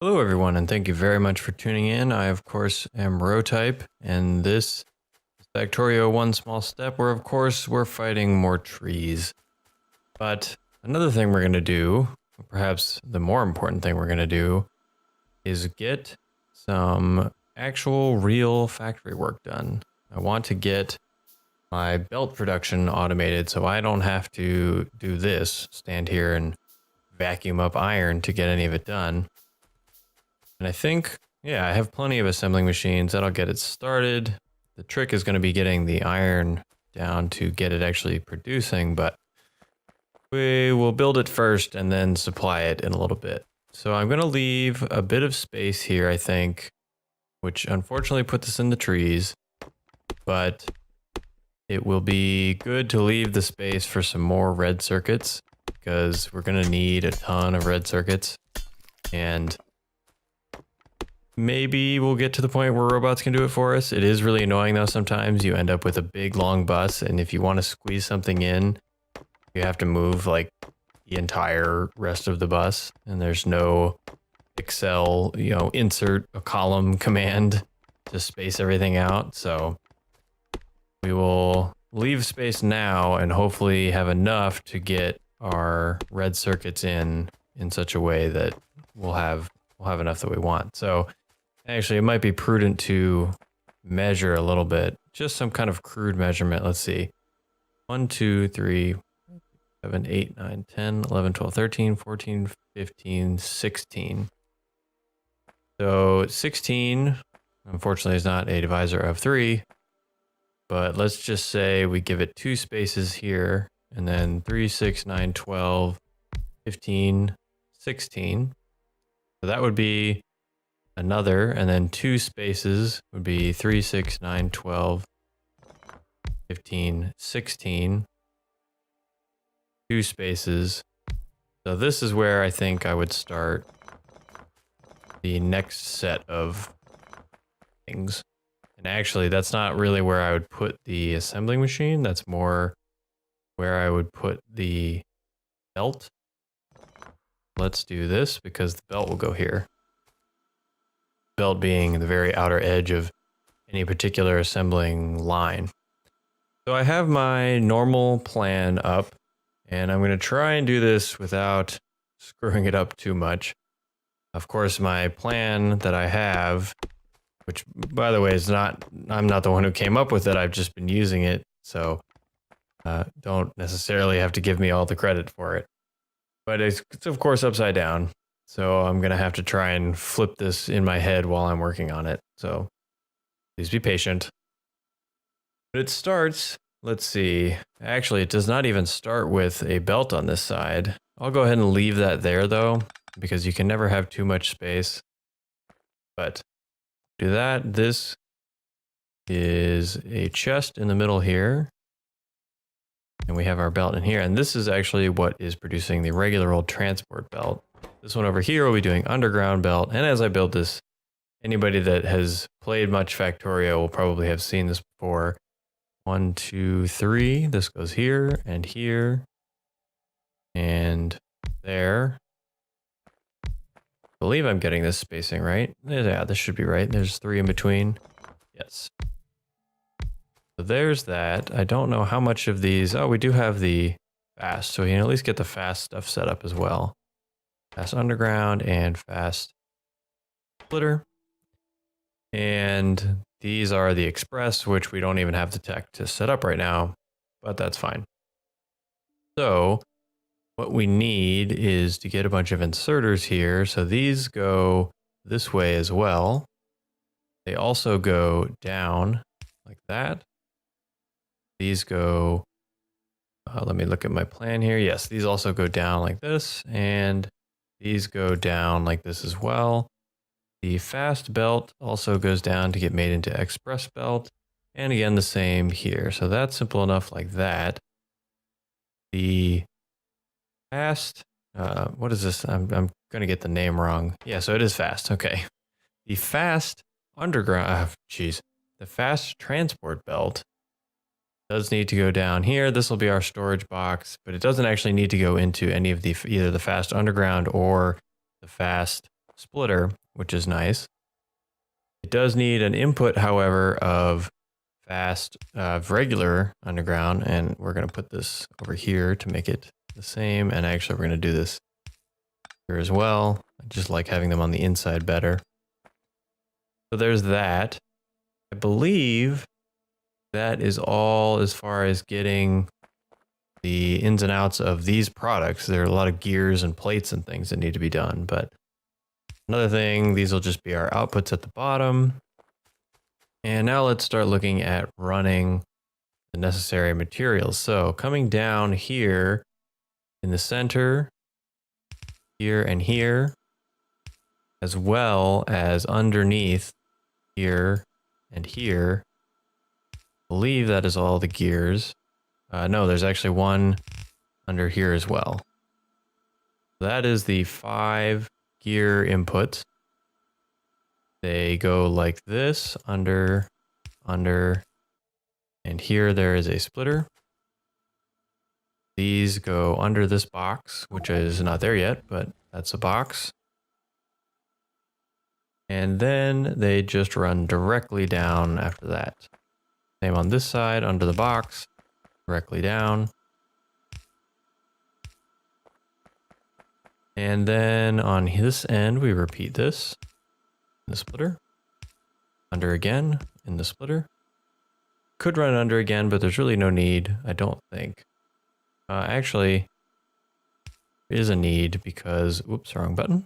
Hello everyone, and thank you very much for tuning in. I of course am Rotype, and this is Factorio One Small Step, where of course we're fighting more trees. But another thing we're going to do, perhaps the more important thing we're going to do, is get some actual real factory work done. I want to get my belt production automated so I don't have to do this, stand here and vacuum up iron to get any of it done. And I think, yeah, I have plenty of assembling machines. That'll get it started. The trick is going to be getting the iron down to get it actually producing, but we will build it first and then supply it in a little bit. So I'm going to leave a bit of space here, I think, which unfortunately put this in the trees, but it will be good to leave the space for some more red circuits because we're going to need a ton of red circuits. And maybe we'll get to the point where robots can do it for us. It is really annoying though. Sometimes you end up with a big long bus, and if you want to squeeze something in, you have to move like the entire rest of the bus, and there's no Excel, insert a column command to space everything out. So we will leave space now and hopefully have enough to get our red circuits in such a way that we'll have enough that we want. So actually, it might be prudent to measure a little bit, just some kind of crude measurement. Let's see. 1, 2, 3, 7, 8, 9, 10, 11, 12, 13, 14, 15, 16. So 16, unfortunately, is not a divisor of 3, but let's just say we give it 2 spaces here, and then 3, 6, 9, 12, 15, 16. So that would be another, and then 2 spaces would be 3, 6, 9, 12, 15, 16. 2 spaces. So this is where I think I would start the next set of things. And actually, that's not really where I would put the assembling machine. That's more where I would put the belt. Let's do this because the belt will go here. Belt being the very outer edge of any particular assembling line. So I have my normal plan up, and I'm going to try and do this without screwing it up too much. Of course, my plan that I have, which by the way is I'm not the one who came up with it, I've just been using it, so don't necessarily have to give me all the credit for it. But it's of course upside down. So I'm going to have to try and flip this in my head while I'm working on it. So please be patient. But it starts, let's see. Actually, it does not even start with a belt on this side. I'll go ahead and leave that there though, because you can never have too much space. But do that. This is a chest in the middle here. And we have our belt in here. And this is actually what is producing the regular old transport belt. This one over here will be doing underground belt. And as I build this, anybody that has played much Factorio will probably have seen this before. 1, 2, 3. This goes here and there. I believe I'm getting this spacing right. Yeah, this should be right. There's 3 in between. Yes. So there's that. I don't know how much of these. Oh, we do have the fast. So we can at least get the fast stuff set up as well. Fast underground and fast splitter. And these are the express, which we don't even have the tech to set up right now, but that's fine. So what we need is to get a bunch of inserters here. So these go this way as well. They also go down like that. These go, let me look at my plan here. Yes, these also go down like this, and these go down like this as well. The fast belt also goes down to get made into express belt. And again, the same here. So that's simple enough like that. The fast, what is this? I'm going to get the name wrong. Yeah, so it is fast. Okay. The fast underground, the fast transport belt does need to go down here. This will be our storage box, but it doesn't actually need to go into any of the, either the fast underground or the fast splitter, which is nice. It does need an input, however, of fast, regular underground, and we're going to put this over here to make it the same. And actually, we're going to do this here as well. I just like having them on the inside better. So there's that. I believe that is all as far as getting the ins and outs of these products. There are a lot of gears and plates and things that need to be done, but another thing, these will just be our outputs at the bottom. And now let's start looking at running the necessary materials. So coming down here in the center, here and here, as well as underneath here and here, I believe that is all the gears. No, there's actually one under here as well. That is the 5 gear inputs. They go like this, under, and here there is a splitter. These go under this box, which is not there yet, but that's a box. And then they just run directly down after that. Same on this side, under the box, directly down. And then on this end, we repeat this in the splitter. Under again in the splitter. Could run under again, but there's really no need, I don't think. Actually, there is a need because, oops, wrong button.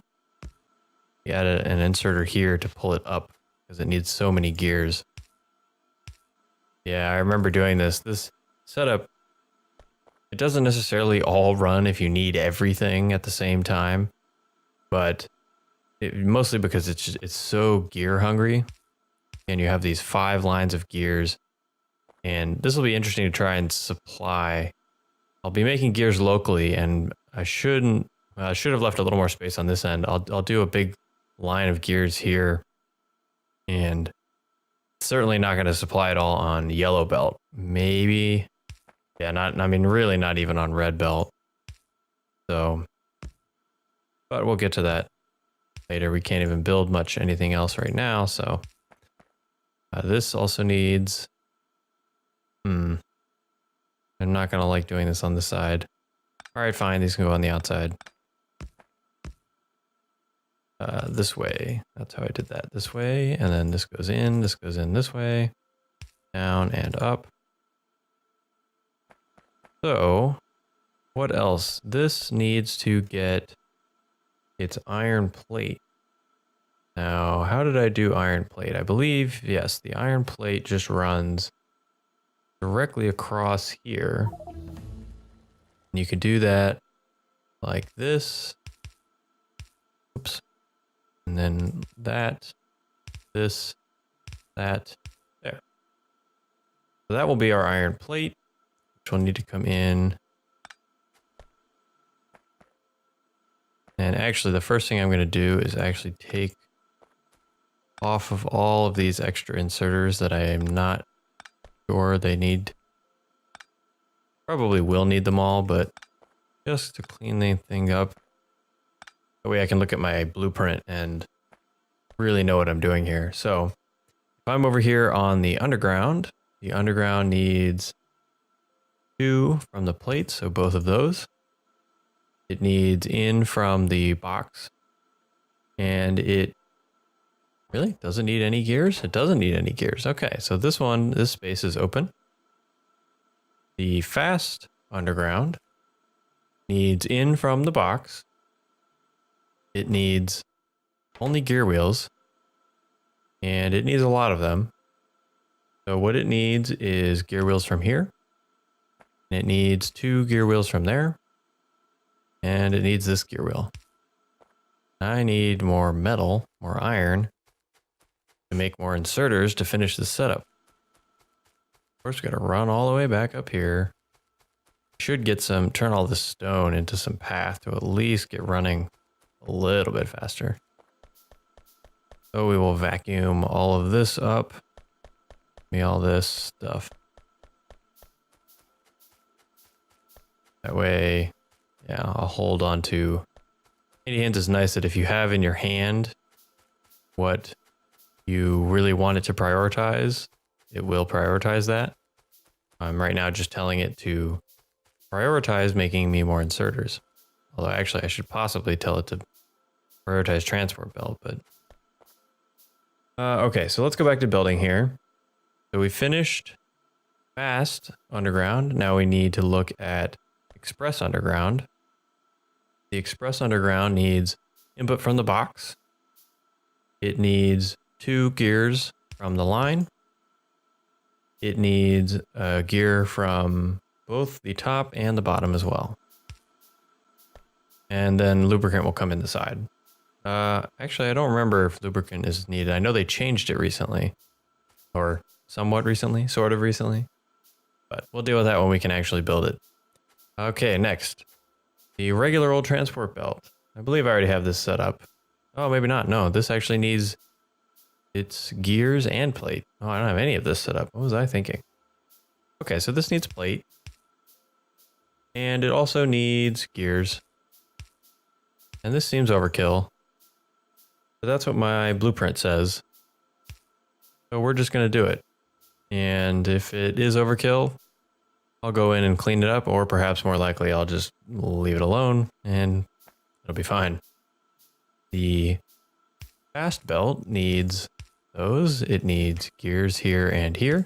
We added an inserter here to pull it up because it needs so many gears. Yeah, I remember doing this. This setup, it doesn't necessarily all run if you need everything at the same time, but mostly because it's so gear hungry, and you have these 5 lines of gears, and this will be interesting to try and supply. I'll be making gears locally, and I should have left a little more space on this end. I'll do a big line of gears here, and certainly not going to supply it all on yellow belt. Maybe. Yeah, I mean, really not even on red belt. So, but we'll get to that later. We can't even build much anything else right now. So this also needs, I'm not going to like doing this on the side. All right, fine. These can go on the outside. This way. That's how I did that. This way. And then this goes in this way, down and up. So, what else? This needs to get its iron plate. Now, how did I do iron plate? I believe, yes, the iron plate just runs directly across here. And you could do that like this. Oops. And then that, this, that, there. So that will be our iron plate, which will need to come in. And actually, the first thing I'm going to do is actually take off of all of these extra inserters that I am not sure they need. Probably will need them all, but just to clean the thing up. That way I can look at my blueprint and really know what I'm doing here. So if I'm over here on the underground needs 2 from the plate, so both of those. It needs in from the box, and it really doesn't need any gears. It doesn't need any gears. Okay, so this space is open. The fast underground needs in from the box. It needs only gear wheels, and it needs a lot of them. So what it needs is gear wheels from here, and it needs 2 gear wheels from there, and it needs this gear wheel. I need more metal, more iron, to make more inserters to finish the setup. Of course, we gotta run all the way back up here. Should get turn all this stone into some path to at least get running a little bit faster. So we will vacuum all of this up. Give me all this stuff. That way, yeah, I'll hold on to Handy hands is nice that if you have in your hand what you really want it to prioritize, it will prioritize that. I'm right now just telling it to prioritize making me more inserters. Although actually I should possibly tell it to prioritize transport belt, but... okay, so let's go back to building here. So we finished fast underground. Now we need to look at express underground. The express underground needs input from the box. It needs 2 gears from the line. It needs a gear from both the top and the bottom as well. And then lubricant will come in the side. Actually, I don't remember if lubricant is needed. I know they changed it recently. Or somewhat recently, sort of recently. But we'll deal with that when we can actually build it. Okay, next. The regular old transport belt. I believe I already have this set up. Oh, maybe not. No, this actually needs its gears and plate. Oh, I don't have any of this set up. What was I thinking? Okay, so this needs plate. And it also needs gears. And this seems overkill. But that's what my blueprint says. So we're just going to do it. And if it is overkill, I'll go in and clean it up, or perhaps more likely I'll just leave it alone and it'll be fine. The fast belt needs those. It needs gears here and here.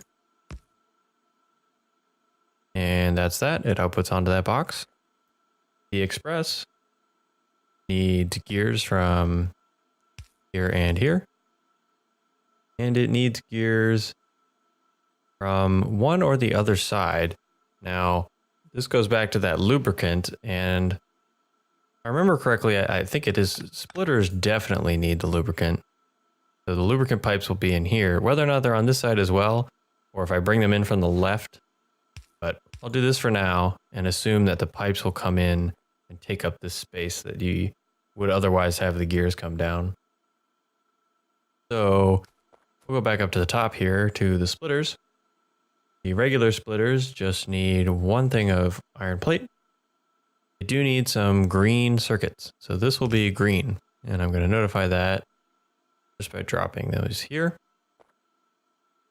And that's that. It outputs onto that box. The express needs gears from here and here. And it needs gears from one or the other side. Now, this goes back to that lubricant, and if I remember correctly, I think it is splitters definitely need the lubricant. So the lubricant pipes will be in here, whether or not they're on this side as well, or if I bring them in from the left. But I'll do this for now and assume that the pipes will come in and take up this space that you would otherwise have the gears come down. So we'll go back up to the top here to the splitters. The regular splitters just need one thing of iron plate. They do need some green circuits. So this will be green, and I'm going to notify that just by dropping those here.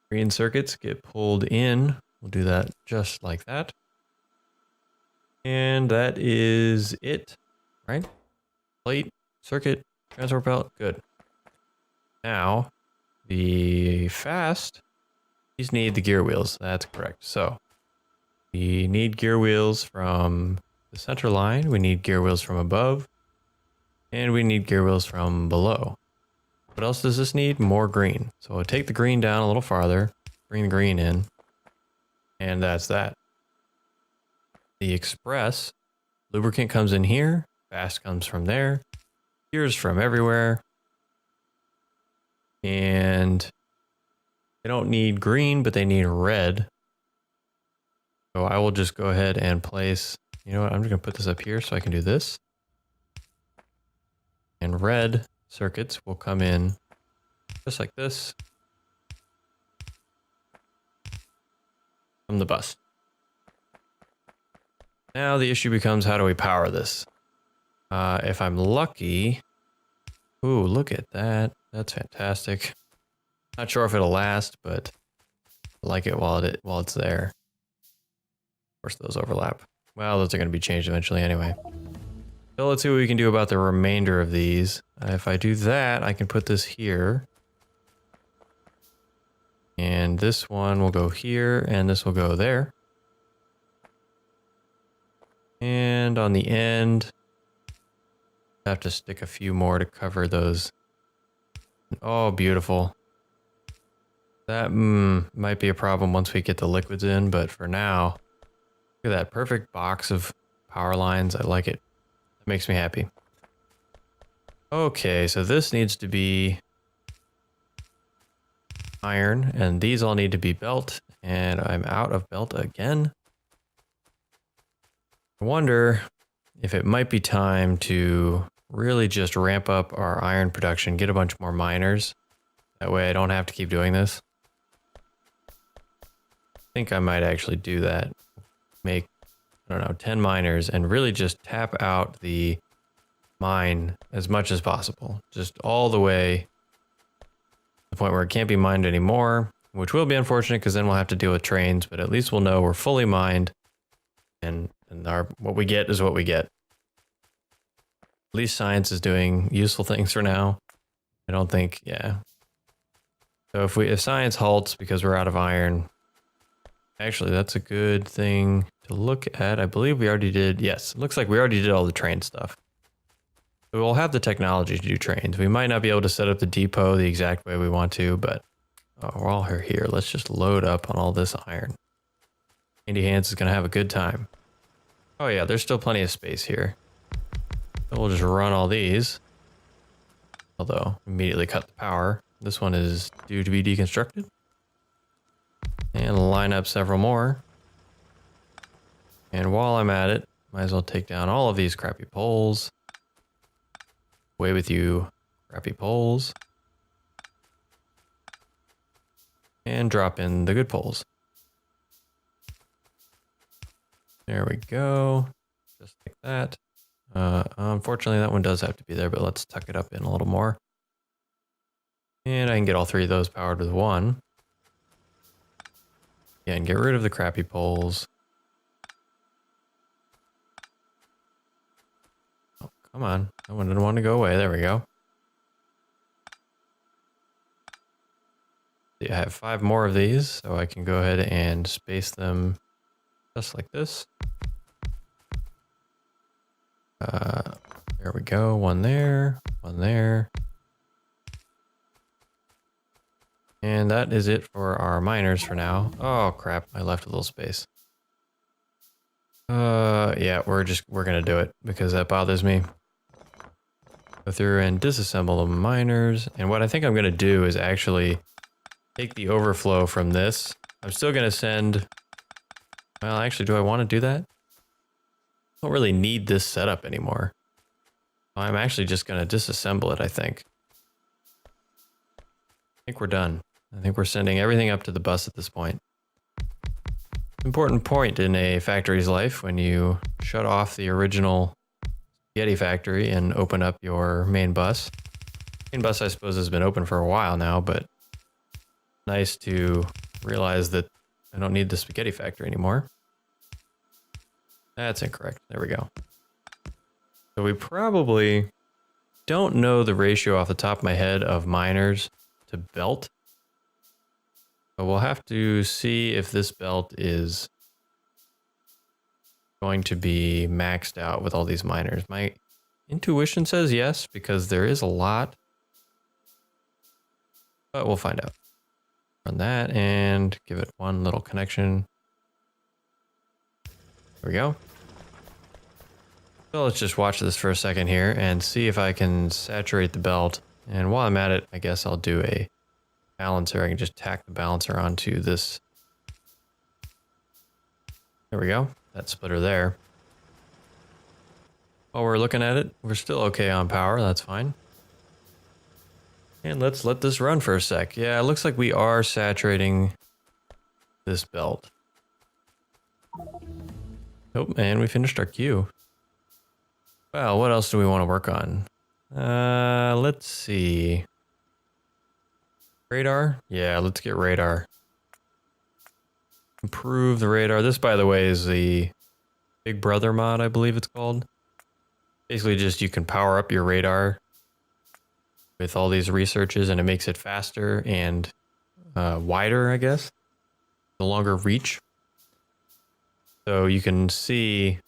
Green circuits get pulled in. We'll do that just like that. And that is it, right? Plate, circuit, transport belt, good. Now, the fast, these need the gear wheels. That's correct. So we need gear wheels from the center line. We need gear wheels from above. And we need gear wheels from below. What else does this need? More green. So I'll take the green down a little farther, bring the green in, and that's that. The express, lubricant comes in here, fast comes from there, gears from everywhere. And they don't need green, but they need red. So I will just go ahead and place, you know what, I'm just gonna put this up here so I can do this. And red circuits will come in just like this from the bus. Now the issue becomes, how do we power this? If I'm lucky, ooh, look at that. That's fantastic. Not sure if it'll last, but I like it while it's there. Of course, those overlap. Well, those are going to be changed eventually anyway. So let's see what we can do about the remainder of these. If I do that, I can put this here. And this one will go here, and this will go there. And on the end, I have to stick a few more to cover those. Oh, beautiful. That might be a problem once we get the liquids in, but for now, look at that perfect box of power lines. I like it. It makes me happy. Okay, so this needs to be iron, and these all need to be belt, and I'm out of belt again. I wonder if it might be time to really just ramp up our iron production, get a bunch more miners. That way I don't have to keep doing this. I think I might actually do that. Make, I don't know, 10 miners and really just tap out the mine as much as possible. Just all the way to the point where it can't be mined anymore, which will be unfortunate because then we'll have to deal with trains, but at least we'll know we're fully mined and what we get is what we get. At least science is doing useful things for now. I don't think, yeah. So if science halts because we're out of iron, actually that's a good thing to look at. I believe we already did, yes, it looks like we already did all the train stuff. So we'll have the technology to do trains. We might not be able to set up the depot the exact way we want to, but while we're here, let's just load up on all this iron. Handy Hands is gonna have a good time. Oh yeah, there's still plenty of space here. So we'll just run all these. Although, immediately cut the power. This one is due to be deconstructed. And line up several more. And while I'm at it, might as well take down all of these crappy poles. Away with you, crappy poles. And drop in the good poles. There we go. Just like that. Unfortunately, that one does have to be there, but let's tuck it up in a little more. And I can get all three of those powered with one. Yeah, and get rid of the crappy poles. Oh, come on. That one didn't want to go away. There we go. See, I have 5 more of these, so I can go ahead and space them just like this. There we go. One there, one there. And that is it for our miners for now. Oh crap, I left a little space. Yeah, we're gonna do it because that bothers me. Go through and disassemble the miners. And what I think I'm gonna do is actually take the overflow from this. I'm still gonna send, well, actually, do I want to do that? I don't really need this setup anymore. I'm actually just gonna disassemble it, I think. I think we're done. I think we're sending everything up to the bus at this point. Important point in a factory's life when you shut off the original spaghetti factory and open up your main bus. Main bus, I suppose, has been open for a while now, but nice to realize that I don't need the spaghetti factory anymore. That's incorrect. There we go. So we probably don't know the ratio off the top of my head of miners to belt. But we'll have to see if this belt is going to be maxed out with all these miners. My intuition says yes, because there is a lot. But we'll find out. Run that and give it one little connection. There we go. So let's just watch this for a second here and see if I can saturate the belt. And while I'm at it, I guess I'll do a balancer. I can just tack the balancer onto this. There we go. That splitter there. While we're looking at it, we're still okay on power. That's fine. And let's let this run for a sec. Yeah, it looks like we are saturating this belt. Oh, and we finished our queue. Well, what else do we want to work on? Let's see. Radar? Yeah, let's get radar. Improve the radar. This, by the way, is the Big Brother mod, I believe it's called. Basically just you can power up your radar with all these researches and it makes it faster and wider, I guess. The longer reach. So you can see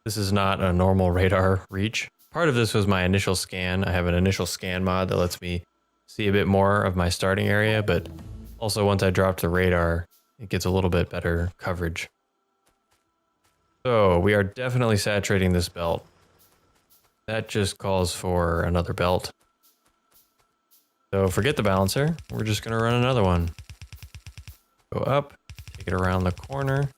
this is not a normal radar reach. Part of this was my initial scan. I have an initial scan mod that lets me see a bit more of my starting area, but also once I drop the radar, it gets a little bit better coverage. So we are definitely saturating this belt. That just calls for another belt. So forget the balancer. We're just gonna run another one. Go up, take it around the corner.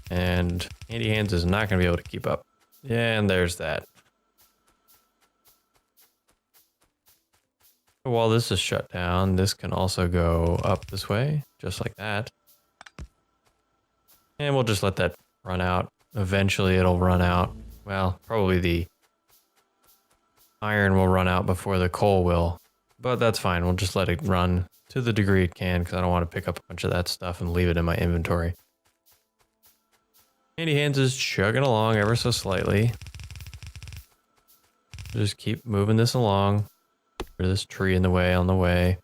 And Handy Hands is not gonna be able to keep up. Yeah, and there's that. While this is shut down, this can also go up this way, just like that. And we'll just let that run out. Eventually it'll run out Well, probably the iron will run out before the coal will. But that's fine. We'll just let it run to the degree it can because I don't want to pick up a bunch of that stuff and leave it in my inventory. Handy Hands is chugging along ever so slightly. Just keep moving this along. There's this tree in the way on the way.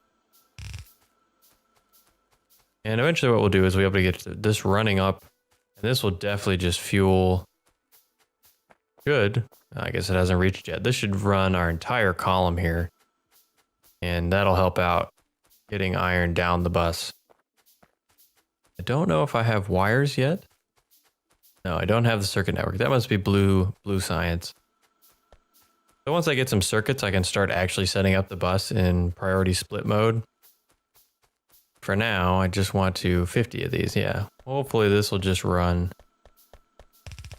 And eventually what we'll do is we'll be able to get this running up. And this will definitely just fuel. Good. I guess it hasn't reached yet. This should run our entire column here. And that'll help out getting iron down the bus. I don't know if I have wires yet. No, I don't have the circuit network. That must be blue science. So once I get some circuits, I can start actually setting up the bus in priority split mode. For now, I just want to 50 of these. Yeah, hopefully this will just run.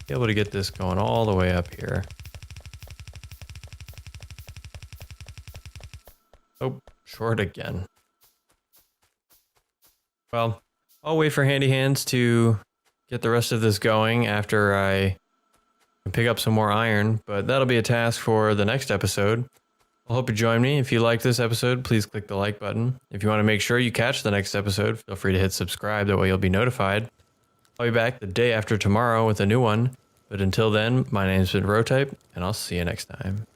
Be able to get this going all the way up here. Oh, short again. Well, I'll wait for Handy Hands to get the rest of this going after I pick up some more iron, but that'll be a task for the next episode. I hope you join me. If you like this episode, please click the like button. If you want to make sure you catch the next episode, feel free to hit subscribe. That way you'll be notified. I'll be back the day after tomorrow with a new one. But until then, my name's been Rotype, and I'll see you next time.